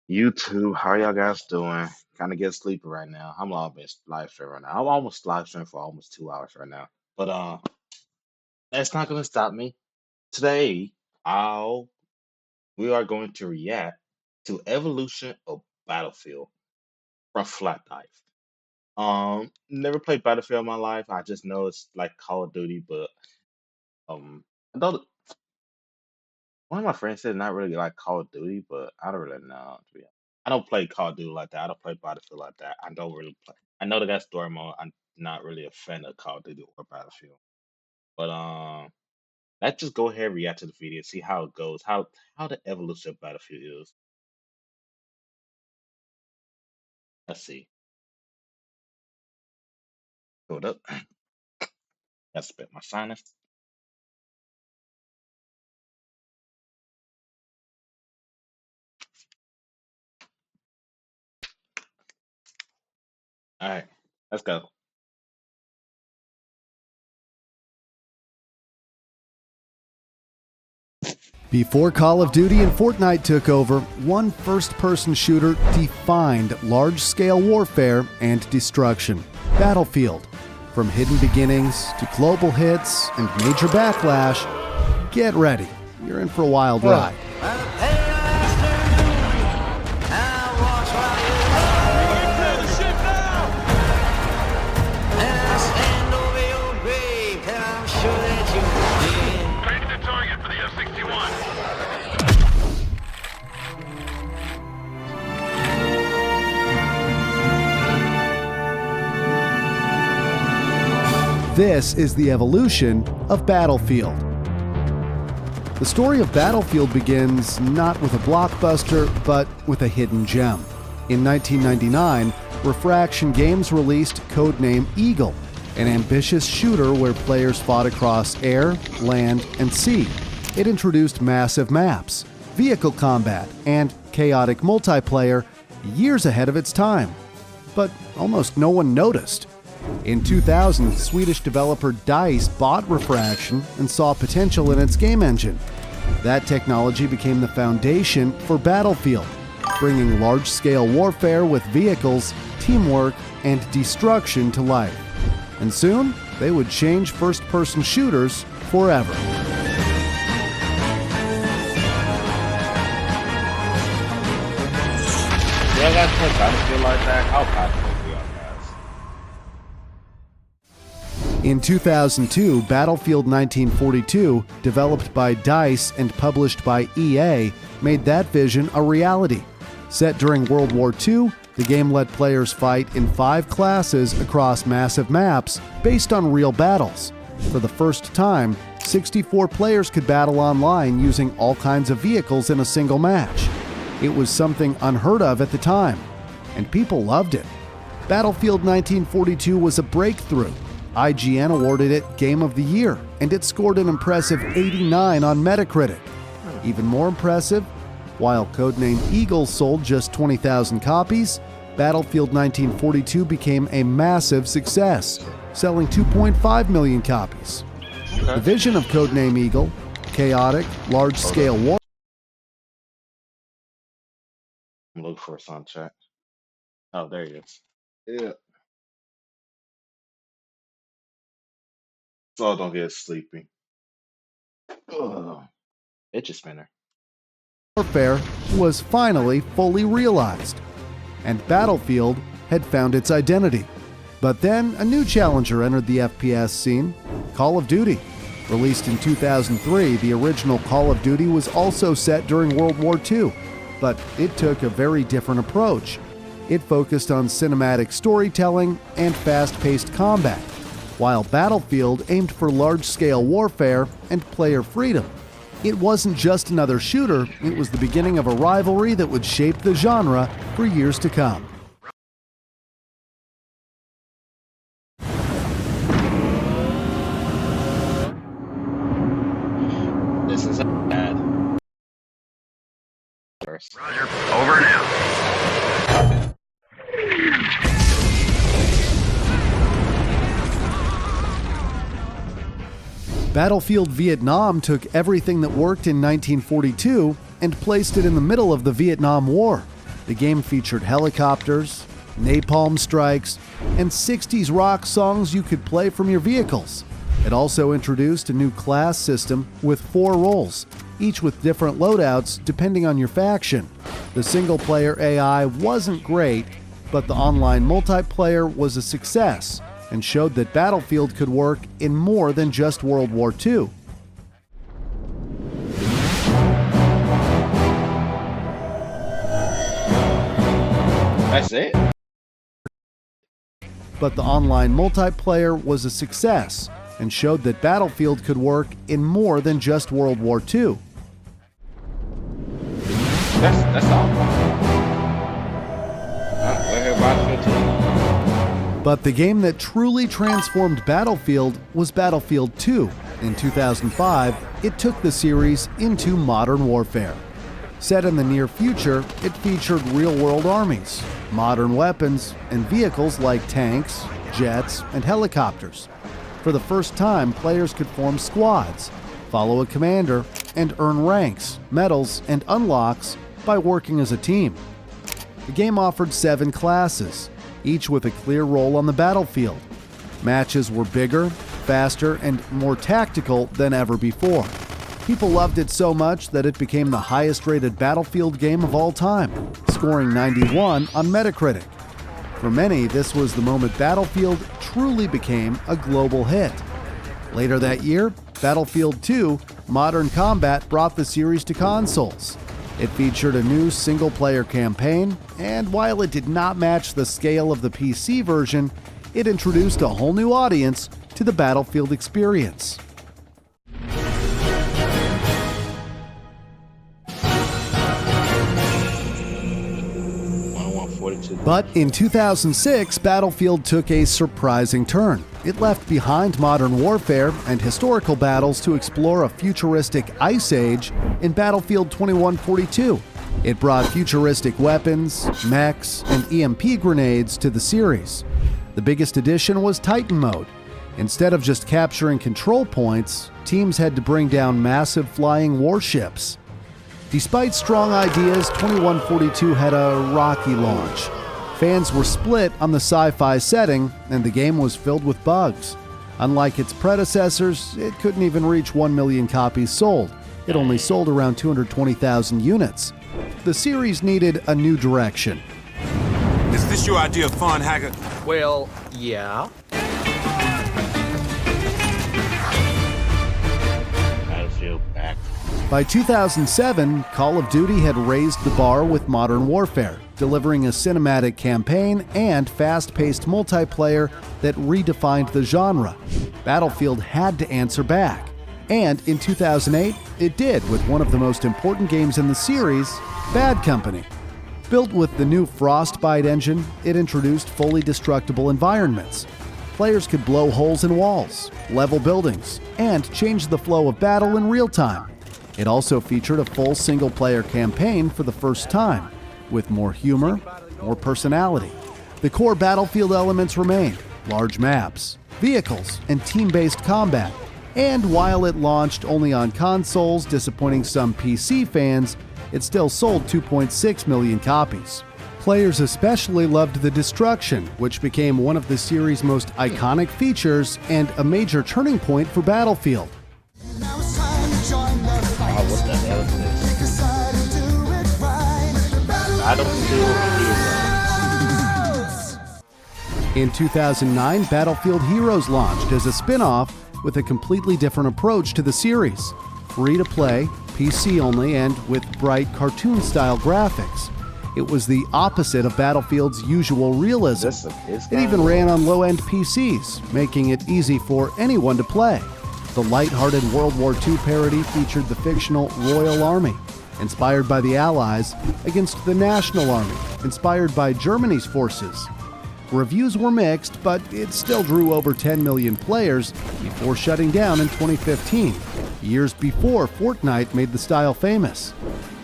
YouTube, how y'all guys doing? Kind of get sleepy right now. I'm almost live streaming right now. I'm almost live streaming for almost 2 hours right now. But that's not gonna stop me. Today, I'll we are going to react to Evolution of Battlefield from Flat Dive. Never played Battlefield in my life. I just know it's like Call of Duty, but I don't. One of my friends said not really like Call of Duty, but I don't really know. To be honest. I don't play Call of Duty like that. I don't play Battlefield like that. I don't really play. I know they got story mode. I'm not really a fan of Call of Duty or Battlefield. But let's just go ahead and react to the video, see how it goes, how the evolution of Battlefield is. Let's see. Hold up. I spit my sinus. All right, let's go. Before Call of Duty and Fortnite took over, one first-person shooter defined large-scale warfare and destruction: Battlefield. From hidden beginnings to global hits and major backlash, get ready. You're in for a wild ride. This is the evolution of Battlefield. The story of Battlefield begins not with a blockbuster, but with a hidden gem. In 1999, Refraction Games released codename Eagle, an ambitious shooter where players fought across air, land, and sea. It introduced massive maps, vehicle combat, and chaotic multiplayer years ahead of its time. But almost no one noticed. In 2000, Swedish developer DICE bought Refraction and saw potential in its game engine. That technology became the foundation for Battlefield, bringing large-scale warfare with vehicles, teamwork, and destruction to life. And soon, they would change first-person shooters forever. Yeah, I got to play Battlefield like that. How passionate we are, guys. In 2002, Battlefield 1942, developed by DICE and published by EA, made that vision a reality. Set during World War II, the game let players fight in 5 classes across massive maps based on real battles. For the first time, 64 players could battle online using all kinds of vehicles in a single match. It was something unheard of at the time, and people loved it. Battlefield 1942 was a breakthrough. IGN awarded it Game of the Year, and it scored an impressive 89 on Metacritic. Even more impressive, while codename Eagle sold just 20,000 copies, Battlefield 1942 became a massive success, selling 2.5 million copies. The vision of codename Eagle, chaotic, large-scale war. I'm looking for a sound check. Oh, there he is. Yeah. So don't get sleepy. Ugh. Itchy spinner. Warfare was finally fully realized, and Battlefield had found its identity. But then a new challenger entered the FPS scene: Call of Duty. Released in 2003, the original Call of Duty was also set during World War II, but it took a very different approach. It focused on cinematic storytelling and fast-paced combat, while Battlefield aimed for large-scale warfare and player freedom. It wasn't just another shooter, it was the beginning of a rivalry that would shape the genre for years to come. This is bad. First. Roger. Over and out. Battlefield Vietnam took everything that worked in 1942 and placed it in the middle of the Vietnam War. The game featured helicopters, napalm strikes, and 60s rock songs you could play from your vehicles. It also introduced a new class system with 4 roles, each with different loadouts depending on your faction. The single-player AI wasn't great, but the online multiplayer was a success and showed that Battlefield could work in more than just World War II. That's it. But the online multiplayer was a success and showed that Battlefield could work in more than just World War II. That's all. We're here Battlefield 2. But the game that truly transformed Battlefield was Battlefield 2. In 2005, it took the series into modern warfare. Set in the near future, it featured real-world armies, modern weapons, and vehicles like tanks, jets, and helicopters. For the first time, players could form squads, follow a commander, and earn ranks, medals, and unlocks by working as a team. The game offered 7 classes, each with a clear role on the battlefield. Matches were bigger, faster, and more tactical than ever before. People loved it so much that it became the highest-rated Battlefield game of all time, scoring 91 on Metacritic. For many, this was the moment Battlefield truly became a global hit. Later that year, Battlefield 2 Modern Combat brought the series to consoles. It featured a new single-player campaign, and while it did not match the scale of the PC version, it introduced a whole new audience to the Battlefield experience. But in 2006, Battlefield took a surprising turn. It left behind modern warfare and historical battles to explore a futuristic ice age in Battlefield 2142. It brought futuristic weapons, mechs, and EMP grenades to the series. The biggest addition was Titan Mode. Instead of just capturing control points, teams had to bring down massive flying warships. Despite strong ideas, 2142 had a rocky launch. Fans were split on the sci-fi setting, and the game was filled with bugs. Unlike its predecessors, it couldn't even reach 1 million copies sold. It only sold around 220,000 units. The series needed a new direction. Is this your idea of fun, Haggard? Well, yeah. Battlefield back. By 2007, Call of Duty had raised the bar with Modern Warfare, delivering a cinematic campaign and fast-paced multiplayer that redefined the genre. Battlefield had to answer back. And in 2008, it did with one of the most important games in the series, Bad Company. Built with the new Frostbite engine, it introduced fully destructible environments. Players could blow holes in walls, level buildings, and change the flow of battle in real time. It also featured a full single-player campaign for the first time, with more humor, more personality. The core Battlefield elements remained: large maps, vehicles, and team-based combat. And while it launched only on consoles, disappointing some PC fans, it still sold 2.6 million copies. Players especially loved the destruction, which became one of the series' most iconic features and a major turning point for Battlefield. What the hell is this? Battlefield Heroes. In 2009, Battlefield Heroes launched as a spin-off with a completely different approach to the series. Free-to-play, PC only, and with bright cartoon-style graphics. It was the opposite of Battlefield's usual realism. It even ran on low-end PCs, making it easy for anyone to play. The light-hearted World War II parody featured the fictional Royal Army, inspired by the Allies, against the National Army, inspired by Germany's forces. Reviews were mixed, but it still drew over 10 million players before shutting down in 2015, years before Fortnite made the style famous.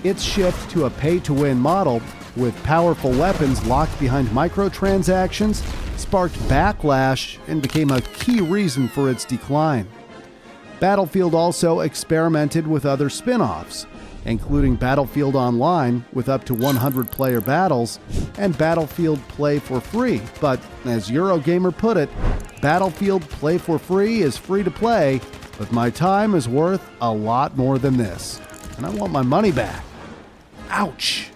Its shift to a pay-to-win model, with powerful weapons locked behind microtransactions, sparked backlash and became a key reason for its decline. Battlefield also experimented with other spin-offs. including Battlefield Online with up to 100 player battles and Battlefield Play for Free. But as Eurogamer put it, Battlefield Play for Free is free to play, but my time is worth a lot more than this, and I want my money back. Ouch!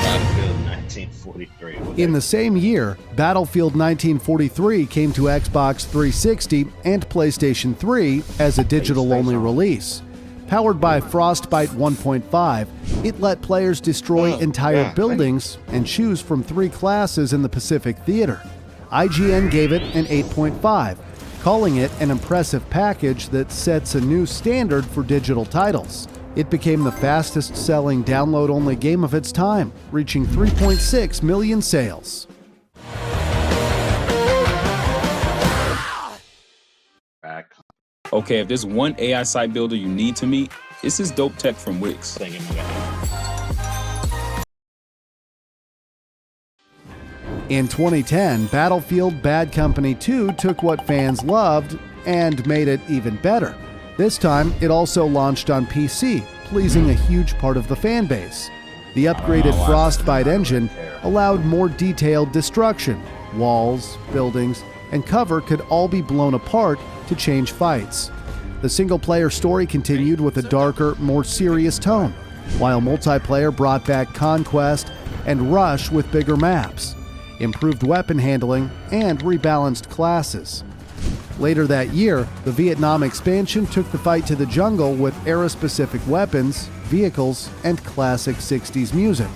Battlefield 1943. In the same year, Battlefield 1943 came to Xbox 360 and PlayStation 3 as a digital-only release. Powered by Frostbite 1.5, it let players destroy entire buildings and choose from 3 classes in the Pacific Theater. IGN gave it an 8.5, calling it an impressive package that sets a new standard for digital titles. It became the fastest-selling download-only game of its time, reaching 3.6 million sales. Back. Okay, if there's one AI site builder you need to meet, it's this dope tech from Wix. Thinking about In 2010, Battlefield Bad Company 2 took what fans loved and made it even better. This time, it also launched on PC, pleasing a huge part of the fan base. The upgraded Frostbite engine allowed more detailed destruction. Walls, buildings, and cover could all be blown apart to change fights. The single-player story continued with a darker, more serious tone, while multiplayer brought back Conquest and Rush with bigger maps, improved weapon handling, and rebalanced classes. Later that year, the Vietnam expansion took the fight to the jungle with era-specific weapons, vehicles, and classic 60s music.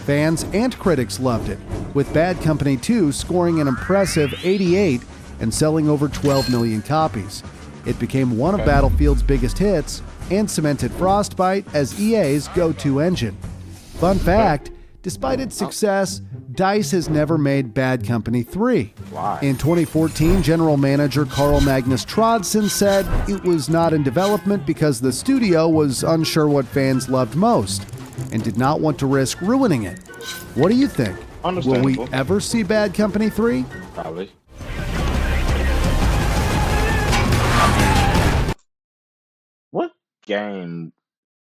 Fans and critics loved it, with Bad Company 2 scoring an impressive 88 and selling over 12 million copies. It became one of Battlefield's biggest hits and cemented Frostbite as EA's go-to engine. Fun fact, despite its success, DICE has never made Bad Company 3. Why? In 2014, general manager Carl Magnus Trodson said it was not in development because the studio was unsure what fans loved most and did not want to risk ruining it. What do you think? Will we Understandable. ever see Bad Company 3? Probably. What game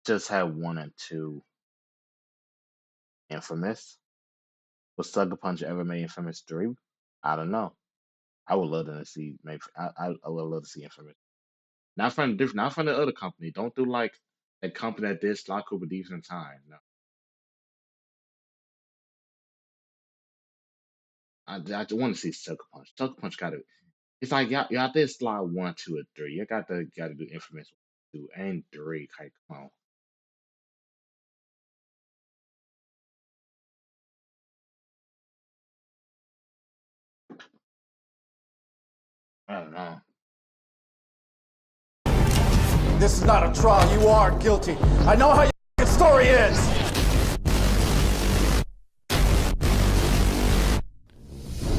just had 1 and 2? Infamous? Was Sucker Punch ever made Infamous 3? I don't know. I would love to see maybe I would love to see Infamous. Not from the other company. Don't do like a company that did Sly Cooper Thieves in Time. No. I just want to see Sucker Punch. Sucker Punch gotta it's like y'all did Sly 1, 2, and 3. You gotta do Infamous 2 and 3. Like, come on. I don't know. This is not a trial. You are guilty. I know how your story ends.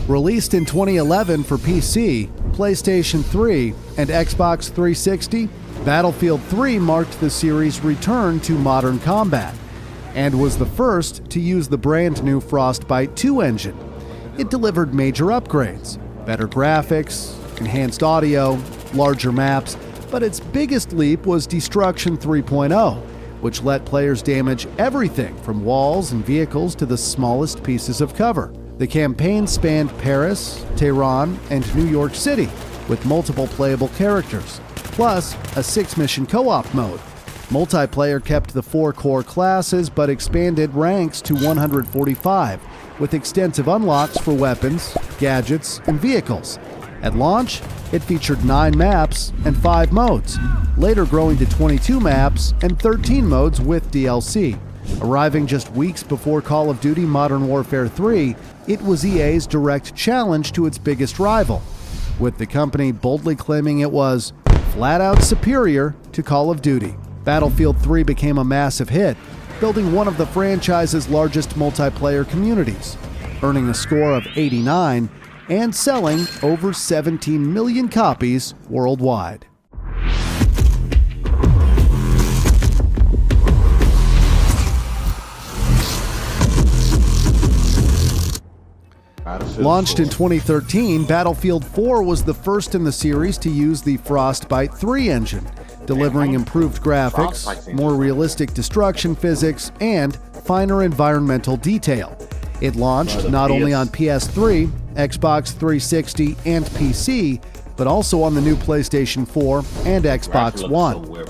Released in 2011 for PC, PlayStation 3, and Xbox 360, Battlefield 3 marked the series' return to modern combat and was the first to use the brand new Frostbite 2 engine. It delivered major upgrades, better graphics, enhanced audio, larger maps, but its biggest leap was Destruction 3.0, which let players damage everything from walls and vehicles to the smallest pieces of cover. The campaign spanned Paris, Tehran, and New York City, with multiple playable characters, plus a 6-mission co-op mode. Multiplayer kept the 4 core classes but expanded ranks to 145, with extensive unlocks for weapons, gadgets, and vehicles. At launch, it featured 9 maps and 5 modes, later growing to 22 maps and 13 modes with DLC. Arriving just weeks before Call of Duty Modern Warfare 3, it was EA's direct challenge to its biggest rival, with the company boldly claiming it was flat-out superior to Call of Duty. Battlefield 3 became a massive hit, building one of the franchise's largest multiplayer communities, earning a score of 89 and selling over 17 million copies worldwide. Battlefield Launched in 2013, Battlefield 4 was the first in the series to use the Frostbite 3 engine, delivering improved graphics, more realistic destruction physics, and finer environmental detail. It launched not only on PS3, Xbox 360, and PC, but also on the new PlayStation 4 and Xbox One.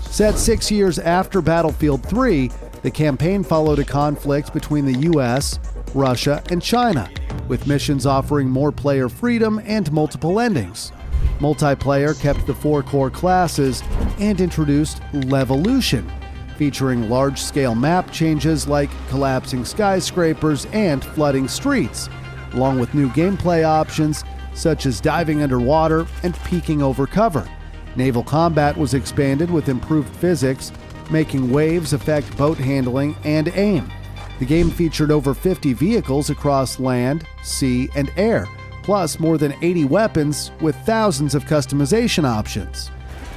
Set 6 years after Battlefield 3, the campaign followed a conflict between the US, Russia, and China, with missions offering more player freedom and multiple endings. Multiplayer kept the 4 core classes and introduced Levolution, featuring large-scale map changes like collapsing skyscrapers and flooding streets, along with new gameplay options such as diving underwater and peeking over cover. Naval combat was expanded with improved physics, making waves affect boat handling and aim. The game featured over 50 vehicles across land, sea, and air, plus more than 80 weapons with thousands of customization options.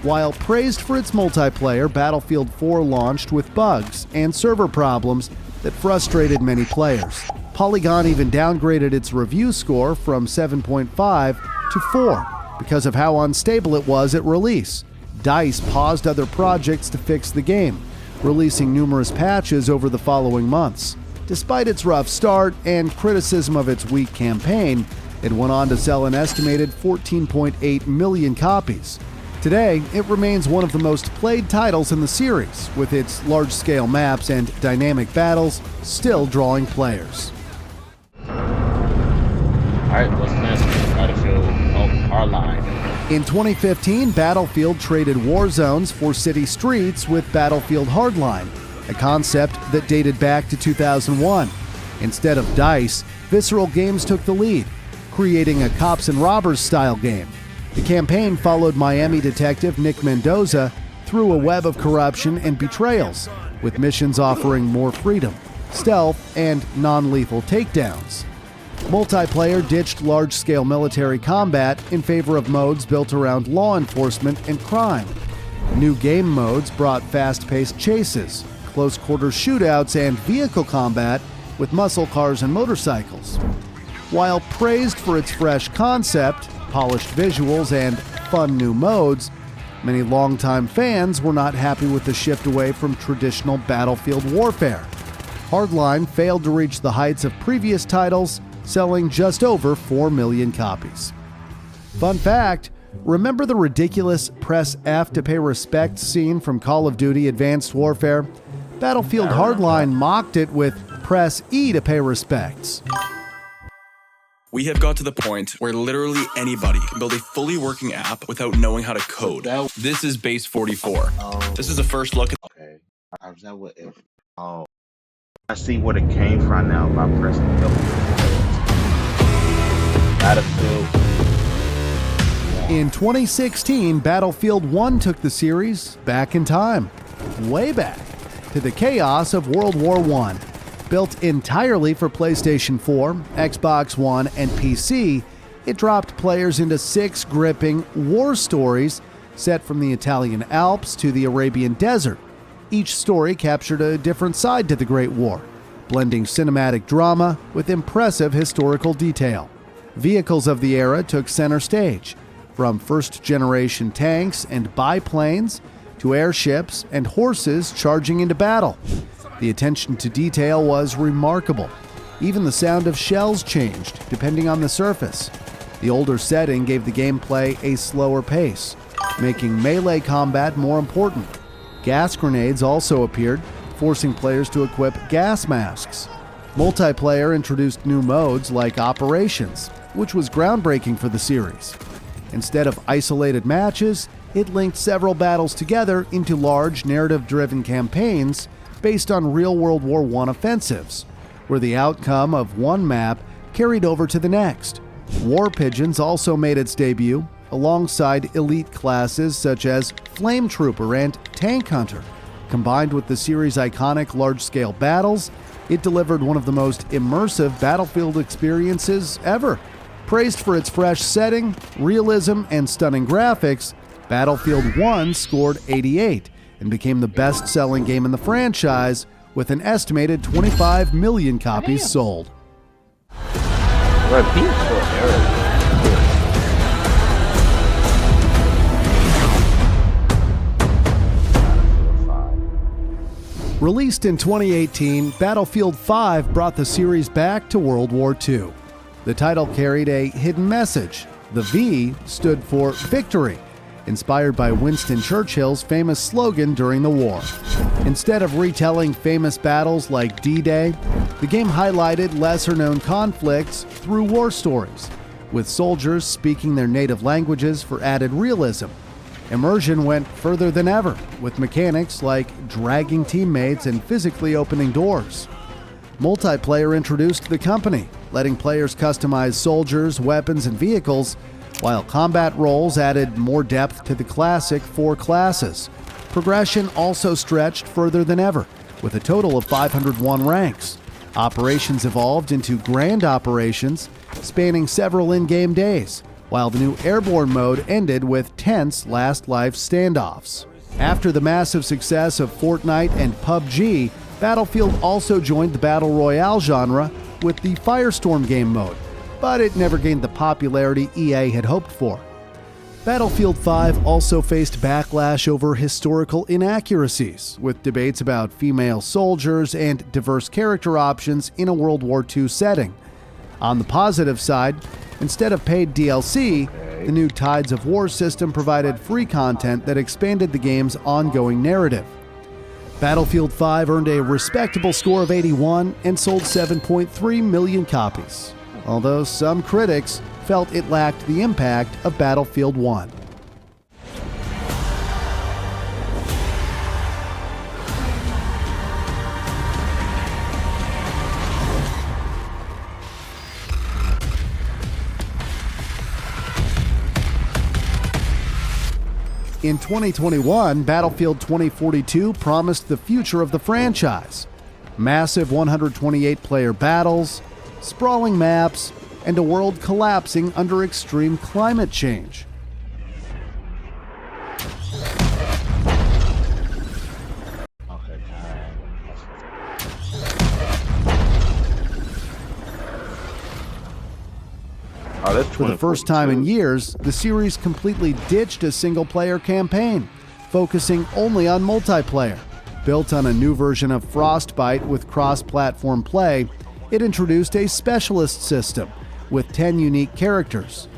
While praised for its multiplayer, Battlefield 4 launched with bugs and server problems that frustrated many players. Polygon even downgraded its review score from 7.5 to 4 because of how unstable it was at release. DICE paused other projects to fix the game, releasing numerous patches over the following months. Despite its rough start and criticism of its weak campaign, it went on to sell an estimated 14.8 million copies. Today, it remains one of the most played titles in the series, with its large-scale maps and dynamic battles still drawing players. Alright, what's next? Battlefield Hardline. In 2015, Battlefield traded war zones for city streets with Battlefield Hardline, a concept that dated back to 2001. Instead of DICE, Visceral Games took the lead, creating a cops and robbers style game. The campaign followed Miami detective Nick Mendoza through a web of corruption and betrayals, with missions offering more freedom, stealth, and non-lethal takedowns. Multiplayer ditched large-scale military combat in favor of modes built around law enforcement and crime. New game modes brought fast-paced chases, close-quarter shootouts, and vehicle combat with muscle cars and motorcycles. While praised for its fresh concept, polished visuals, and fun new modes, many longtime fans were not happy with the shift away from traditional battlefield warfare. Hardline failed to reach the heights of previous titles, selling just over 4 million copies. Fun fact, remember the ridiculous press F to pay respect scene from Call of Duty Advanced Warfare? Battlefield Hardline mocked it with press E to pay respects. We have got to the point where literally anybody can build a fully working app without knowing how to code. This is Base 44. This is a first look at... Okay. Is that what if? Oh. I see what it came from now by pressing W. Battlefield. In 2016, Battlefield 1 took the series back in time, way back, to the chaos of World War I. Built entirely for PlayStation 4, Xbox One, and PC, it dropped players into 6 gripping war stories set from the Italian Alps to the Arabian Desert. Each story captured a different side to the Great War, blending cinematic drama with impressive historical detail. Vehicles of the era took center stage, from first-generation tanks and biplanes to airships and horses charging into battle. The attention to detail was remarkable. Even the sound of shells changed, depending on the surface. The older setting gave the gameplay a slower pace, making melee combat more important. Gas grenades also appeared, forcing players to equip gas masks. Multiplayer introduced new modes like Operations, which was groundbreaking for the series. Instead of isolated matches, it linked several battles together into large, narrative-driven campaigns based on real World War I offensives, where the outcome of one map carried over to the next. War Pigeons also made its debut, alongside elite classes such as Flame Trooper and Tank Hunter. Combined with the series' iconic large-scale battles, it delivered one of the most immersive Battlefield experiences ever. Praised for its fresh setting, realism, and stunning graphics, Battlefield 1 scored 88 and became the best-selling game in the franchise with an estimated 25 million copies sold. Bro, peaceful era. Released in 2018, Battlefield 5 brought the series back to World War II. The title carried a hidden message. The V stood for victory, inspired by Winston Churchill's famous slogan during the war. Instead of retelling famous battles like D-Day, the game highlighted lesser-known conflicts through war stories, with soldiers speaking their native languages for added realism. Immersion went further than ever, with mechanics like dragging teammates and physically opening doors. Multiplayer introduced the company, letting players customize soldiers, weapons, and vehicles, while combat roles added more depth to the classic 4 classes. Progression also stretched further than ever, with a total of 501 ranks. Operations evolved into grand operations, spanning several in-game days, while the new airborne mode ended with tense last life standoffs. After the massive success of Fortnite and PUBG, Battlefield also joined the Battle Royale genre with the Firestorm game mode, but it never gained the popularity EA had hoped for. Battlefield 5 also faced backlash over historical inaccuracies, with debates about female soldiers and diverse character options in a World War II setting. On the positive side, instead of paid DLC, the new Tides of War system provided free content that expanded the game's ongoing narrative. Battlefield 5 earned a respectable score of 81 and sold 7.3 million copies, although some critics felt it lacked the impact of Battlefield 1. In 2021, Battlefield 2042 promised the future of the franchise. Massive 128-player battles, sprawling maps, and a world collapsing under extreme climate change. For the first time in years, the series completely ditched a single-player campaign, focusing only on multiplayer. Built on a new version of Frostbite with cross-platform play, it introduced a specialist system with 10 unique characters,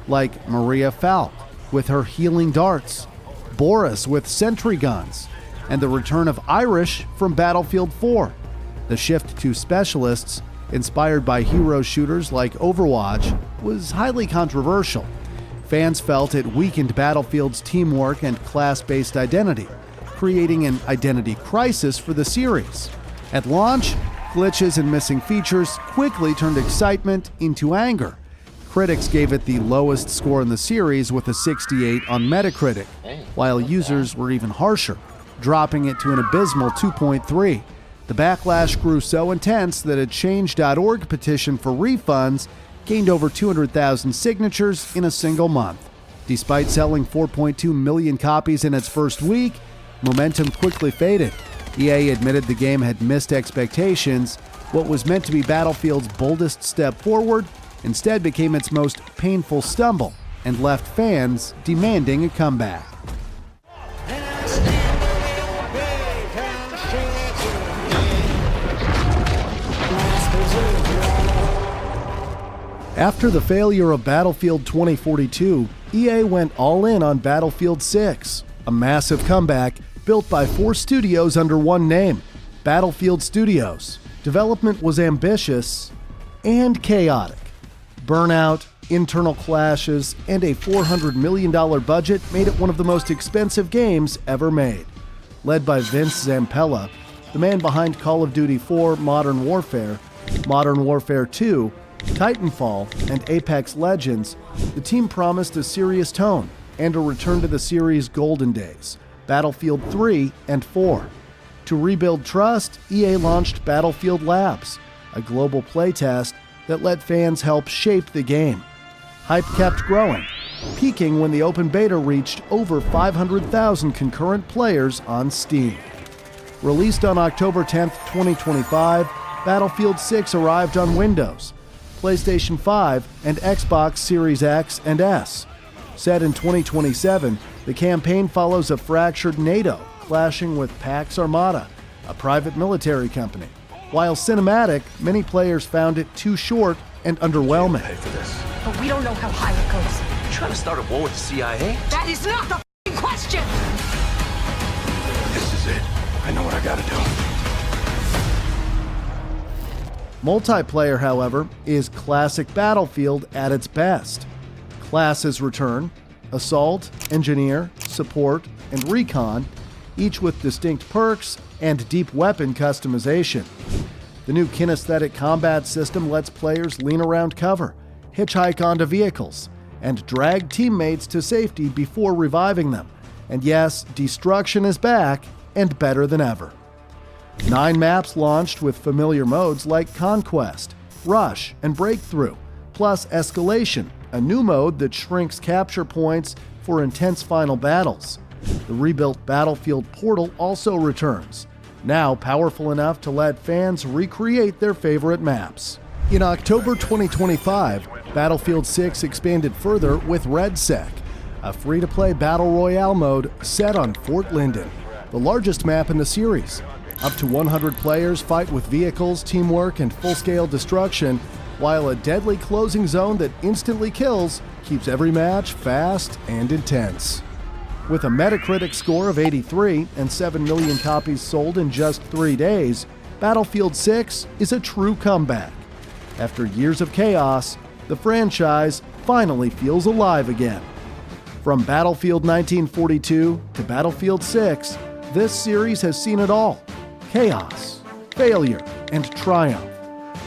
like Maria Falk with her healing darts, Boris with sentry guns, and the return of Irish from Battlefield 4. The shift to specialists, inspired by hero shooters like Overwatch, was highly controversial. Fans felt it weakened Battlefield's teamwork and class-based identity, creating an identity crisis for the series. At launch, glitches and missing features quickly turned excitement into anger. Critics gave it the lowest score in the series with a 68 on Metacritic, while users were even harsher, dropping it to an abysmal 2.3. The backlash grew so intense that a Change.org petition for refunds gained over 200,000 signatures in a single month. Despite selling 4.2 million copies in its first week, momentum quickly faded. EA admitted the game had missed expectations. What was meant to be Battlefield's boldest step forward instead became its most painful stumble and left fans demanding a comeback. After the failure of Battlefield 2042, EA went all in on Battlefield 6, a massive comeback built by 4 studios under one name, Battlefield Studios. Development was ambitious and chaotic. Burnout, internal clashes, and a $400 million budget made it one of the most expensive games ever made. Led by Vince Zampella, the man behind Call of Duty 4 Modern Warfare, Modern Warfare 2, Titanfall, and Apex Legends, the team promised a serious tone and a return to the series' golden days, Battlefield 3 and 4. To rebuild trust, EA launched Battlefield Labs, a global playtest that let fans help shape the game. Hype kept growing, peaking when the open beta reached over 500,000 concurrent players on Steam. Released on October 10, 2025, Battlefield 6 arrived on Windows. PlayStation 5, and Xbox Series X and S. Set in 2027, the campaign follows a fractured NATO clashing with Pax Armada, a private military company. While cinematic, many players found it too short and underwhelming. But we don't know how high it goes. You trying to start a war with the CIA? That is not the f***ing question! This is it. I know what I gotta do. Multiplayer, however, is classic Battlefield at its best. Classes return: Assault, Engineer, Support, and Recon, each with distinct perks and deep weapon customization. The new kinesthetic combat system lets players lean around cover, hitchhike onto vehicles, and drag teammates to safety before reviving them. And yes, destruction is back and better than ever. 9 maps launched with familiar modes like Conquest, Rush, and Breakthrough, plus Escalation, a new mode that shrinks capture points for intense final battles. The rebuilt Battlefield Portal also returns, now powerful enough to let fans recreate their favorite maps. In October 2025, Battlefield 6 expanded further with RedSec, a free-to-play battle royale mode set on Fort Linden, the largest map in the series. Up to 100 players fight with vehicles, teamwork, and full-scale destruction, while a deadly closing zone that instantly kills keeps every match fast and intense. With a Metacritic score of 83 and 7 million copies sold in just 3 days, Battlefield 6 is a true comeback. After years of chaos, the franchise finally feels alive again. From Battlefield 1942 to Battlefield 6, this series has seen it all: chaos, failure, and triumph.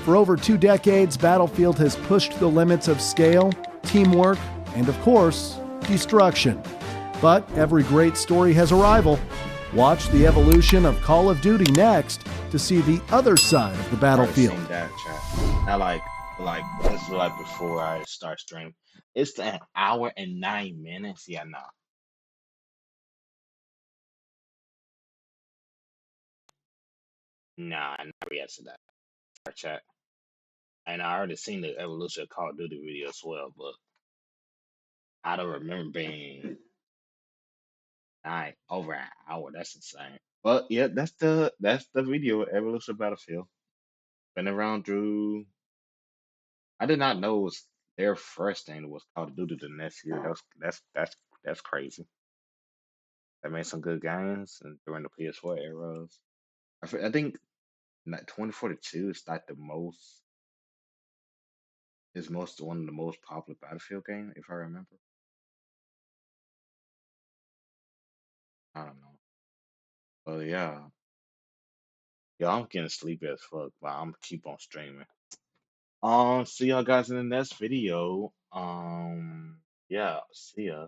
For over 2 decades, Battlefield has pushed the limits of scale, teamwork, and of course, destruction. But every great story has a rival. Watch the evolution of Call of Duty next to see the other side of the battlefield. I've seen that, chat. I like this is like before I start streaming. It's an hour and 9 minutes. Yeah, no. Nah, I never reacted to that. Our chat. And I already seen the evolution of Call of Duty video as well, but I don't remember being over an hour. That's insane. But yeah, that's the video evolution of Battlefield. Been around through. I did not know it was their first thing was Call of Duty the next year. That's crazy. They made some good games and during the PS4 eras. I think 2042 is like one of the most popular Battlefield game, if I remember. I don't know. But yeah. Yeah, I'm getting sleepy as fuck, but I'm keep on streaming. See y'all guys in the next video. Yeah, see ya.